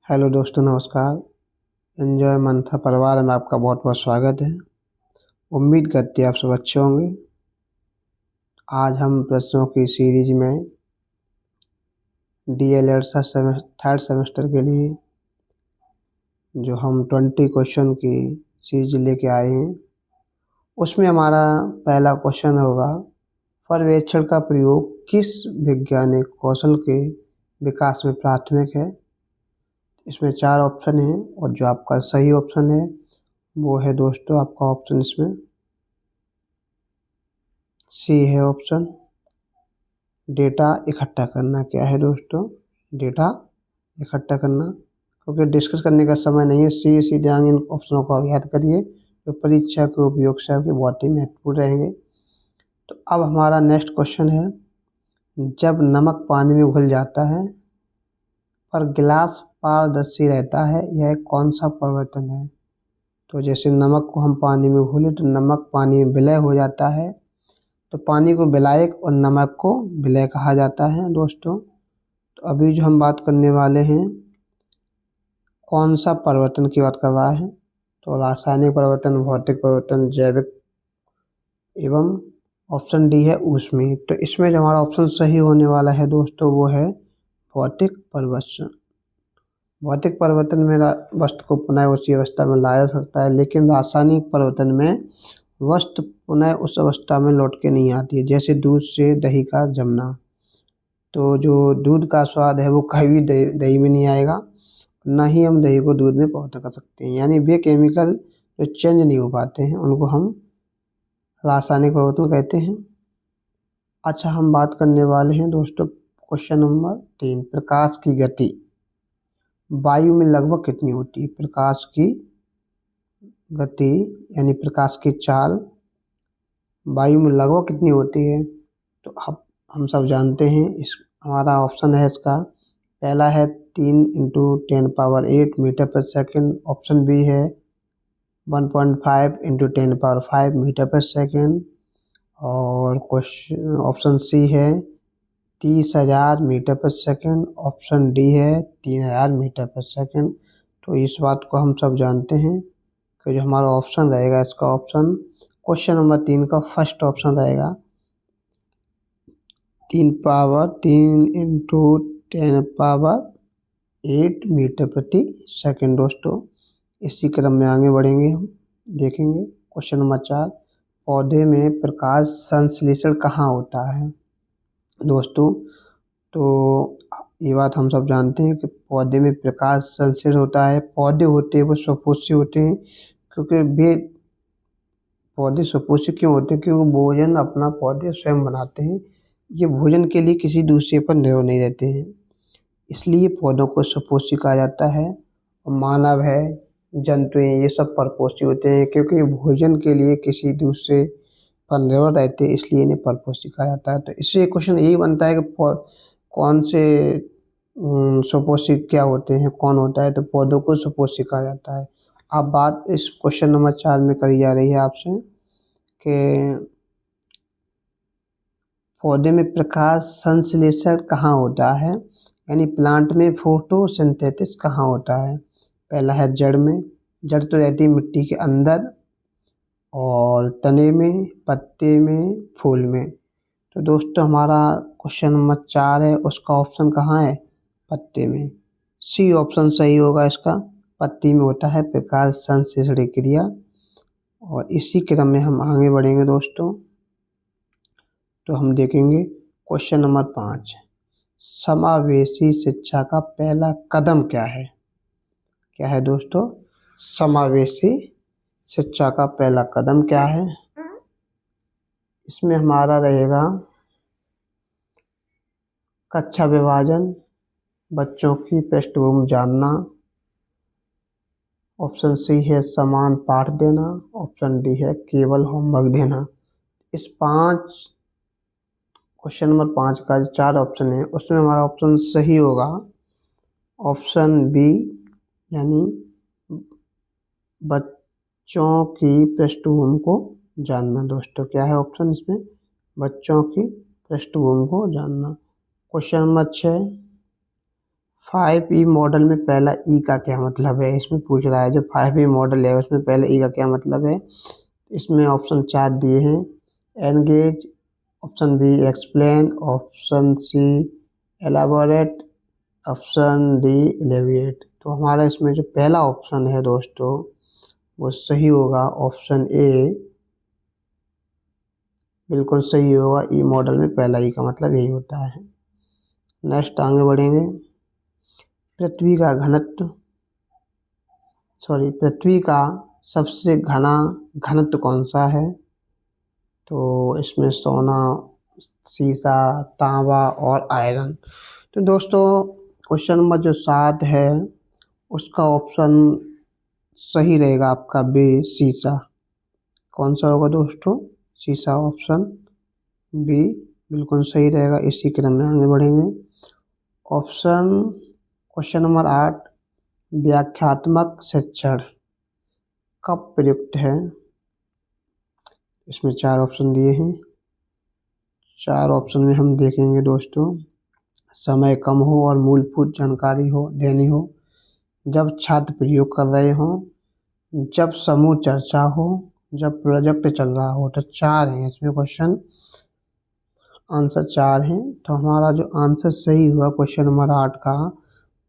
Hello दोस्तों, नमस्कार। Enjoy मंथा परिवार में आपका बहुत बहुत स्वागत है। उम्मीद करते हैं आप सब अच्छे होंगे। आज हम प्रश्नों की सीरीज में डीएलएड थर्ड सेमेस्टर के लिए जो हम 20 क्वेश्चन की सीरीज लेके आए हैं, उसमें हमारा पहला क्वेश्चन होगा, पर्यवेक्षण का प्रयोग किस वैज्ञानिक कौशल के विकास में प्राथमिक है। इसमें 4 ऑप्शन हैं और जो आपका सही ऑप्शन है वो है दोस्तों आपका ऑप्शन इसमें सी है ऑप्शन, डेटा इकट्ठा करना। क्या है दोस्तों? डेटा इकट्ठा करना। क्योंकि डिस्कस करने का समय नहीं है, सीधे आगे इन ऑप्शनों को आप याद करिए जो परीक्षा के उपयोग से आपके बहुत ही महत्वपूर्ण रहेंगे। तो अब हमारा नेक्स्ट क्वेश्चन है, जब नमक पानी में घुल जाता है पर गिलास पारदर्शी रहता है, यह कौन सा परिवर्तन है? तो जैसे नमक को हम पानी में घोले तो नमक पानी में विलय हो जाता है, तो पानी को विलायक और नमक को विलय कहा जाता है दोस्तों। तो अभी जो हम बात करने वाले हैं, कौन सा परिवर्तन की बात कर रहा है? तो रासायनिक परिवर्तन, भौतिक परिवर्तन, जैविक एवं ऑप्शन डी है ऊष्मीय। तो इसमें जो हमारा ऑप्शन सही होने वाला है दोस्तों वो है भौतिक परिवर्तन। भौतिक परिवर्तन में वस्तु को पुनः उसी अवस्था में लाया जा सकता है, लेकिन रासायनिक परिवर्तन में वस्तु पुनः उस अवस्था में लौट के नहीं आती है। जैसे दूध से दही का जमना, तो जो दूध का स्वाद है वो कभी भी दही में नहीं आएगा, ना ही हम दही को दूध में परिवर्तन कर सकते हैं। यानी वे केमिकल जो चेंज नहीं हो पाते हैं उनको हम रासायनिक परिवर्तन कहते हैं। अच्छा, हम बात करने वाले हैं दोस्तों क्वेश्चन नंबर 3, प्रकाश की गति वायु में लगभग कितनी होती है? प्रकाश की गति यानी प्रकाश की चाल वायु में लगभग कितनी होती है? तो अब हम सब जानते हैं, इस हमारा ऑप्शन है इसका पहला है 3 × 10⁸ मीटर पर सेकेंड। ऑप्शन बी है 1.5 × 10⁵ मीटर पर सेकेंड। और क्वेश्चन ऑप्शन सी है 30,000 मीटर पर सेकेंड। ऑप्शन डी है 3,000 मीटर पर सेकेंड। तो इस बात को हम सब जानते हैं कि जो हमारा ऑप्शन रहेगा, इसका ऑप्शन क्वेश्चन नंबर 3 का फर्स्ट ऑप्शन रहेगा 3 × 10⁸ मीटर प्रति सेकेंड। दोस्तों इसी क्रम में आगे बढ़ेंगे, हम देखेंगे क्वेश्चन नंबर 4, पौधे में प्रकाश संश्लेषण कहाँ होता है? दोस्तों तो ये बात हम सब जानते हैं कि पौधे में प्रकाश संश्लेषण होता है। पौधे होते हैं वो स्वपोषी होते हैं, क्योंकि वे पौधे स्वपोषी क्यों होते हैं? क्योंकि भोजन अपना पौधे स्वयं बनाते हैं। ये भोजन के लिए किसी दूसरे पर निर्भर नहीं रहते हैं, इसलिए पौधों को स्वपोषी कहा जाता है। और मानव है, जंतु हैं, ये सब परपोषी होते हैं, क्योंकि भोजन के लिए किसी दूसरे पर निर्भर रहते हैं, इसलिए इन्हें परपोषी कहा जाता है। तो इससे क्वेश्चन यही बनता है कि कौन से स्वपोषी क्या होते हैं, कौन होता है? तो पौधों को स्वपोषी कहा जाता है। अब बात इस क्वेश्चन नंबर 4 में करी जा रही है आपसे कि पौधे में प्रकाश संश्लेषण कहाँ होता है, यानी प्लांट में फोटोसिंथेसिस कहाँ होता है? पहला है जड़ में। जड़ तो रहती है मिट्टी के अंदर, और तने में, पत्ते में, फूल में। तो दोस्तों हमारा क्वेश्चन नंबर 4 है, उसका ऑप्शन कहाँ है? पत्ते में। सी ऑप्शन सही होगा इसका, पत्ती में होता है प्रकाश संश्लेषण क्रिया। और इसी क्रम में हम आगे बढ़ेंगे दोस्तों, तो हम देखेंगे क्वेश्चन नंबर 5, समावेशी शिक्षा का पहला कदम क्या है? क्या है दोस्तों? समावेशी शिक्षा का पहला कदम क्या है? इसमें हमारा रहेगा कक्षा विभाजन, बच्चों की पृष्ठभूमि जानना। ऑप्शन सी है समान पाठ देना। ऑप्शन डी है केवल होमवर्क देना। इस 5 क्वेश्चन नंबर 5 का जो 4 ऑप्शन है उसमें हमारा ऑप्शन सही होगा ऑप्शन बी, यानी बच्चों की पृष्ठभूमि को जानना। दोस्तों क्या है ऑप्शन इसमें? बच्चों की पृष्ठभूमि को जानना। क्वेश्चन नंबर 6, 5E मॉडल में पहला ई का क्या मतलब है, इसमें पूछ रहा है। जो 5E मॉडल है उसमें पहले ई का क्या मतलब है। इसमें ऑप्शन 4 दिए हैं। Engage, option B explain, option C elaborate, option D alleviate. तो हमारा इसमें जो पहला ऑप्शन है दोस्तों वो सही होगा, ऑप्शन ए बिल्कुल सही होगा। ई मॉडल में पहला ई का मतलब यही होता है। नेक्स्ट आगे बढ़ेंगे। पृथ्वी का घनत्व पृथ्वी का सबसे घनत्व कौन सा है। तो इसमें सोना, सीसा, तांबा और आयरन। तो दोस्तों क्वेश्चन नंबर जो 7 है उसका ऑप्शन सही रहेगा आपका बी सीसा। कौन सा होगा दोस्तों, सीसा। ऑप्शन बी बिल्कुल सही रहेगा। इसी क्रम में आगे बढ़ेंगे। ऑप्शन क्वेश्चन नंबर 8, व्याख्यात्मक शिक्षण कब प्रयुक्त है। इसमें 4 ऑप्शन दिए हैं। 4 ऑप्शन में हम देखेंगे दोस्तों, समय कम हो और मूलभूत जानकारी देनी हो, जब छात्र प्रयोग कर रहे हो, जब समूह चर्चा हो, जब प्रोजेक्ट चल रहा हो। तो 4 हैं इसमें क्वेश्चन, आंसर 4 हैं। तो हमारा जो आंसर सही हुआ क्वेश्चन नंबर 8 का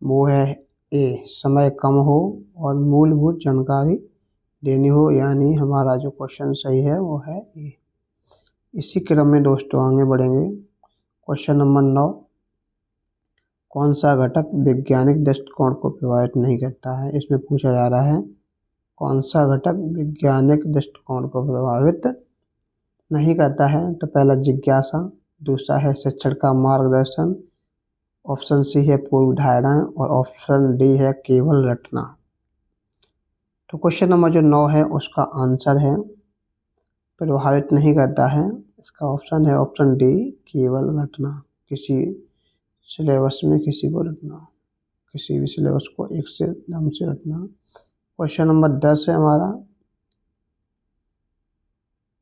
वो है ए, समय कम हो और मूलभूत जानकारी देनी हो, यानी हमारा जो क्वेश्चन सही है वो है ए। इसी क्रम में दोस्तों आगे बढ़ेंगे। क्वेश्चन नंबर 9, कौन सा घटक वैज्ञानिक दृष्टिकोण को प्रभावित नहीं करता है। इसमें पूछा जा रहा है कौन सा घटक वैज्ञानिक दृष्टिकोण को प्रभावित नहीं करता है। तो पहला जिज्ञासा, दूसरा है शिक्षण का मार्गदर्शन, ऑप्शन सी है पूर्व धारणाएं और ऑप्शन डी है केवल रटना। तो क्वेश्चन नंबर जो 9 है उसका आंसर है प्रभावित नहीं करता है। इसका ऑप्शन है ऑप्शन डी केवल रटना। किसी सिलेबस में किसी को रटना, किसी भी सिलेबस को एक से दम से रटना। क्वेश्चन नंबर 10 है हमारा,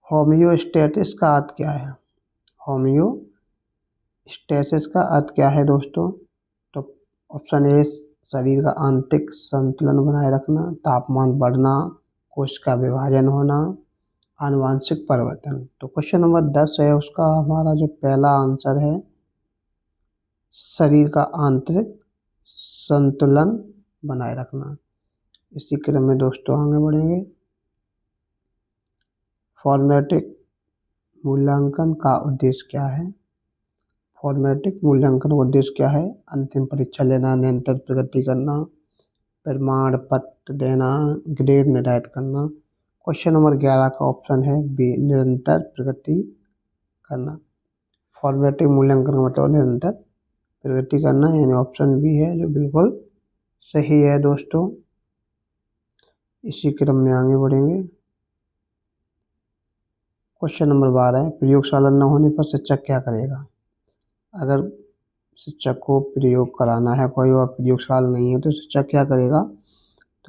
होम्योस्टेसिस का अर्थ क्या है। होम्योस्टेसिस का अर्थ क्या है दोस्तों। तो ऑप्शन ए शरीर का आंतरिक संतुलन बनाए रखना, तापमान बढ़ना, कोश का विभाजन होना, आनुवांशिक परिवर्तन। तो क्वेश्चन नंबर 10 है उसका हमारा जो पहला आंसर है शरीर का आंतरिक संतुलन बनाए रखना। इसी क्रम में दोस्तों आगे बढ़ेंगे। फॉर्मेटिक मूल्यांकन का उद्देश्य क्या है। फॉर्मेटिक मूल्यांकन का उद्देश्य क्या है। अंतिम परीक्षा लेना, निरंतर प्रगति करना, प्रमाण पत्र देना, ग्रेड निर्धारित करना। क्वेश्चन नंबर 11 का ऑप्शन है बी, निरंतर प्रगति करना। फॉर्मेटिव मूल्यांकन का मतलब निरंतर प्रगति करना, यानी ऑप्शन बी है जो बिल्कुल सही है दोस्तों। इसी क्रम में आगे बढ़ेंगे। क्वेश्चन नंबर 12 है, प्रयोगशाला न होने पर शिक्षक क्या करेगा। अगर शिक्षक को प्रयोग कराना है, कोई और प्रयोगशाला नहीं है, तो शिक्षक क्या करेगा।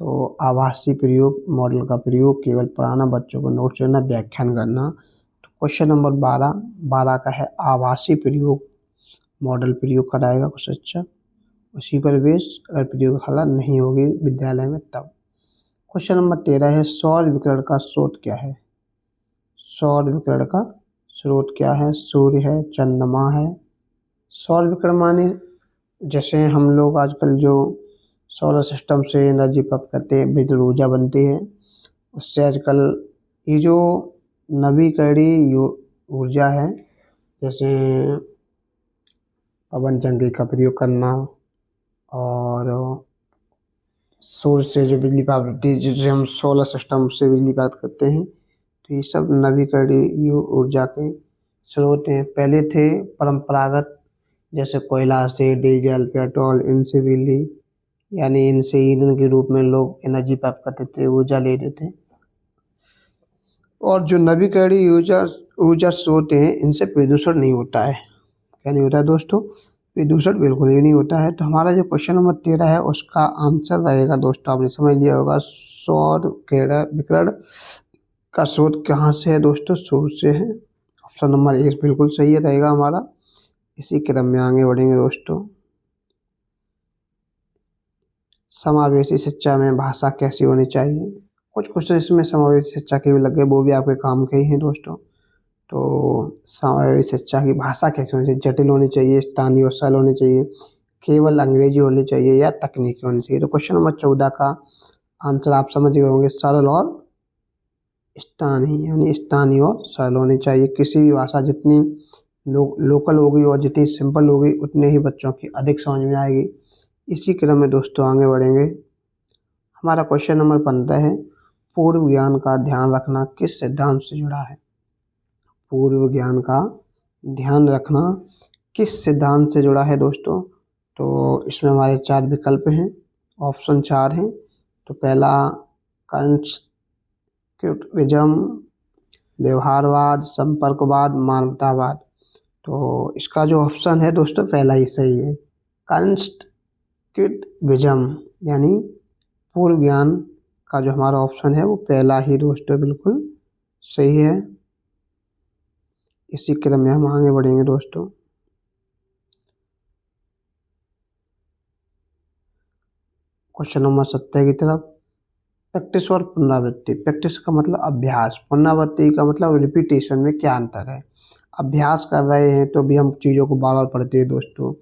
तो आभासी प्रयोग मॉडल का प्रयोग, केवल पढ़ाना, बच्चों को नोट्स लेना, व्याख्यान करना। तो क्वेश्चन नंबर 12 का है आभासी प्रयोग मॉडल प्रयोग कराएगा कुछ शिक्षक, उसी पर बेस अगर प्रयोगशाला नहीं होगी विद्यालय में तब। क्वेश्चन नंबर 13 है, सौर विकिरण का स्रोत क्या है। सौर विकिरण का स्रोत क्या है। सूर्य है, चंद्रमा है। सौर विकिरण माने जैसे हम लोग आजकल जो सोलर सिस्टम से एनर्जी प्राप्त करते हैं, विद्युत ऊर्जा बनती है, उससे आजकल ये जो नवीकरणीय ऊर्जा है, जैसे पवन चक्की का प्रयोग करना और सूर्य से जो बिजली प्राप्त होती है, जिसे हम सोलर सिस्टम से बिजली प्राप्त करते हैं, तो ये सब नवीकरणीय ऊर्जा के स्रोत हैं। पहले थे परंपरागत, जैसे कोयला से, डीजल, पेट्रोल, इनसे बिजली, यानी इनसे ईंधन के रूप में लोग एनर्जी प्राप्त करते थे, ऊर्जा लेते थे। और जो नवीकरणीय ऊर्जा स्रोत हैं इनसे प्रदूषण नहीं होता है। क्या नहीं होता है दोस्तों, प्रदूषण बिल्कुल ही नहीं होता है। तो हमारा जो क्वेश्चन नंबर 13 है उसका आंसर रहेगा दोस्तों, आपने समझ लिया होगा, सौर विकिरण का स्रोत कहाँ से है दोस्तों, सूर्य से है। ऑप्शन नंबर 1 बिल्कुल सही रहेगा हमारा। इसी क्रम में आगे बढ़ेंगे दोस्तों। समावेशी शिक्षा में भाषा कैसी होनी चाहिए। कुछ क्वेश्चन इसमें समावेशी शिक्षा के भी लगे, वो भी आपके काम के ही हैं दोस्तों। तो समावेशी शिक्षा की भाषा कैसी होनी चाहिए, जटिल होनी चाहिए, स्थानीय और सरल होनी चाहिए, केवल अंग्रेजी होनी चाहिए या तकनीकी होनी चाहिए। तो क्वेश्चन नंबर 14 का आंसर आप समझ गए होंगे, सरल और स्थानीय, यानी स्थानीय और सरल होनी चाहिए। किसी भी भाषा जितनी लोकल होगी और जितनी सिंपल होगी उतने ही बच्चों की अधिक समझ में आएगी। इसी क्रम में दोस्तों आगे बढ़ेंगे। हमारा क्वेश्चन नंबर 15 है, पूर्व ज्ञान का ध्यान रखना किस सिद्धांत से जुड़ा है। पूर्व ज्ञान का ध्यान रखना किस सिद्धांत से जुड़ा है दोस्तों। तो इसमें हमारे 4 विकल्प हैं, ऑप्शन 4 हैं। तो पहला कंस्ट्रक्टिविज्म, व्यवहारवाद, संपर्कवाद, मानवतावाद। तो इसका जो ऑप्शन है दोस्तों पहला ही सही है, कंस्ट्रक्टिविज्म, यानी पूर्व ज्ञान का जो हमारा ऑप्शन है वो पहला ही दोस्तों बिल्कुल सही है। इसी क्रम में हम आगे बढ़ेंगे दोस्तों। क्वेश्चन नंबर 17 की तरफ। प्रैक्टिस और पुनरावृत्ति। प्रैक्टिस का मतलब अभ्यास, पुनरावृत्ति का मतलब रिपीटेशन में क्या अंतर है। अभ्यास कर रहे हैं तो भी हम चीज़ों को बार बार पढ़ते हैं दोस्तों,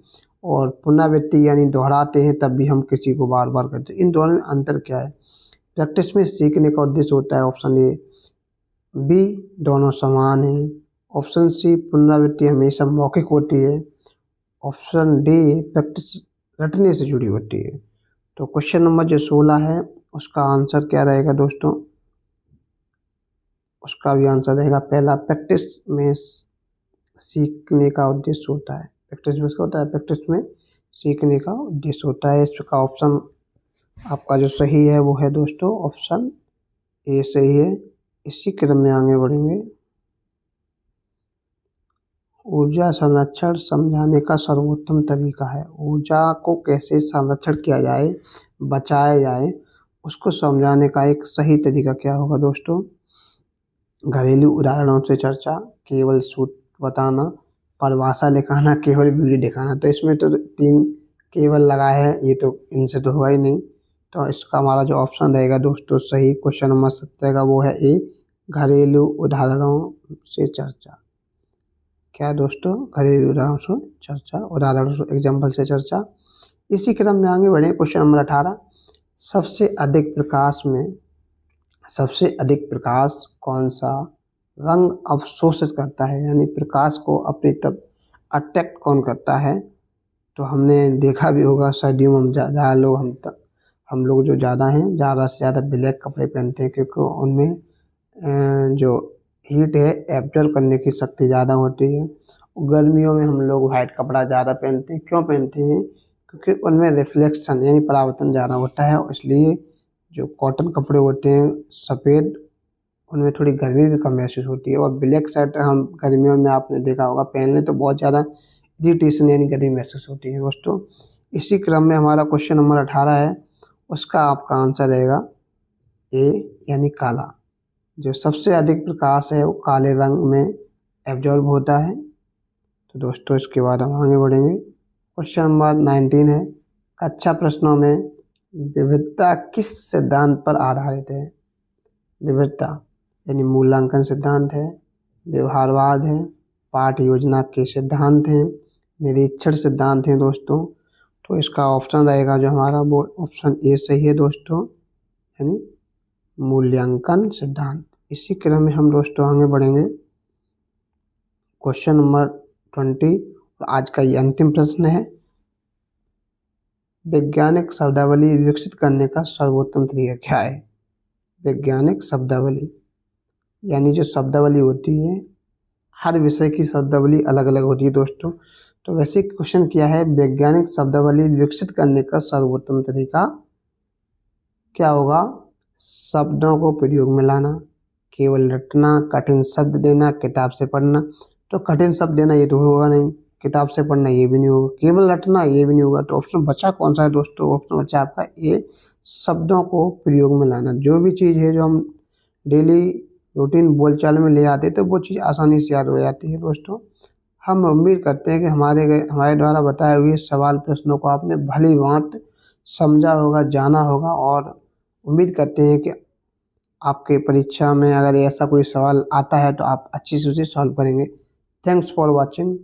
और पुनरावृत्ति यानी दोहराते हैं तब भी हम किसी को बार बार करते हैं। इन दोनों में अंतर क्या है। प्रैक्टिस में सीखने का उद्देश्य होता है, ऑप्शन ए। बी, दोनों समान है। ऑप्शन सी, पुनरावृत्ति हमेशा मौखिक होती है। ऑप्शन डी, प्रैक्टिस रटने से जुड़ी होती है। तो क्वेश्चन नंबर जो 16 है उसका आंसर क्या रहेगा दोस्तों। उसका भी आंसर रहेगा पहला, प्रैक्टिस में सीखने का उद्देश्य होता है। प्रैक्टिस में होता है, प्रैक्टिस में सीखने का उद्देश्य होता है। इसका ऑप्शन आपका जो सही है वो है दोस्तों ऑप्शन ए सही है। इसी क्रम में आगे बढ़ेंगे। ऊर्जा संरक्षण समझाने का सर्वोत्तम तरीका है। ऊर्जा को कैसे संरक्षण किया जाए, बचाया जाए, उसको समझाने का एक सही तरीका क्या होगा दोस्तों। घरेलू उदाहरणों से चर्चा, केवल सूत्र बताना, परिभाषा लिखाना, केवल वीडियो दिखाना। तो इसमें तो 3 केवल लगाए हैं, ये तो इनसे तो होगा ही नहीं। तो इसका हमारा जो ऑप्शन रहेगा दोस्तों सही क्वेश्चन नंबर 17 का वो है ए, घरेलू उदाहरणों से चर्चा। क्या दोस्तों, घरेलू उदाहरणों से चर्चा, उदाहरणों से एग्जाम्पल से चर्चा। इसी क्रम में आगे बढ़े। क्वेश्चन नंबर 18, सबसे अधिक प्रकाश कौन सा रंग अवशोषित करता है, यानी प्रकाश को अपनी तरफ अट्रैक्ट कौन करता है। तो हमने देखा भी होगा सर्दियों में ज़्यादा लोग हम लोग जो ज़्यादा हैं ज़्यादा से ज़्यादा ब्लैक कपड़े पहनते हैं, क्योंकि उनमें जो हीट है एब्जॉर्ब करने की शक्ति ज़्यादा होती है। गर्मियों में हम लोग वाइट कपड़ा ज़्यादा पहनते हैं। क्यों पहनते हैं, क्योंकि उनमें रिफ्लेक्शन यानी परावर्तन ज़्यादा होता है, इसलिए जो कॉटन कपड़े होते हैं सफ़ेद, उनमें थोड़ी गर्मी भी कम महसूस होती है। और ब्लैक शर्ट हम गर्मियों में आपने देखा होगा पहन लें तो बहुत ज़्यादा इरिटेशन यानी गर्मी महसूस होती है दोस्तों। इसी क्रम में हमारा क्वेश्चन नंबर 18 है, उसका आपका आंसर रहेगा ए, यानी काला। जो सबसे अधिक प्रकाश है वो काले रंग में एब्जॉर्ब होता है। तो दोस्तों इसके बाद हम आगे बढ़ेंगे। क्वेश्चन नंबर 19 है, कक्षा प्रश्नों में विविधता किस सिद्धांत पर आधारित है। विविधता यानी मूल्यांकन सिद्धांत है, व्यवहारवाद है, पाठ योजना के सिद्धांत हैं, निरीक्षण सिद्धांत हैं दोस्तों। तो इसका ऑप्शन रहेगा जो हमारा वो ऑप्शन ए सही है दोस्तों, यानी मूल्यांकन सिद्धांत। इसी क्रम में हम दोस्तों आगे बढ़ेंगे। क्वेश्चन नंबर 20 और आज का ये अंतिम प्रश्न है, वैज्ञानिक शब्दावली विकसित करने का सर्वोत्तम तरीका क्या है। वैज्ञानिक शब्दावली यानी जो शब्दावली होती है, हर विषय की शब्दावली अलग अलग होती है दोस्तों। तो वैसे क्वेश्चन किया है, वैज्ञानिक शब्दावली विकसित करने का सर्वोत्तम तरीका क्या होगा। शब्दों को प्रयोग में लाना, केवल रटना, कठिन शब्द देना, किताब से पढ़ना। तो कठिन शब्द देना ये तो होगा नहीं, किताब से पढ़ना ये भी नहीं होगा, केवल रटना ये भी नहीं होगा। तो ऑप्शन बचा कौन सा है दोस्तों, ऑप्शन बचा आपका ए, शब्दों को प्रयोग में लाना। जो भी चीज़ है जो हम डेली रूटीन बोलचाल में ले आते हैं तो वो चीज़ आसानी से याद हो जाती है दोस्तों। हम उम्मीद करते हैं कि हमारे द्वारा बताए हुए सवाल प्रश्नों को आपने भली भांति समझा होगा, जाना होगा और उम्मीद करते हैं कि आपके परीक्षा में अगर ऐसा कोई सवाल आता है तो आप अच्छी से उसे सॉल्व करेंगे। Thanks for watching.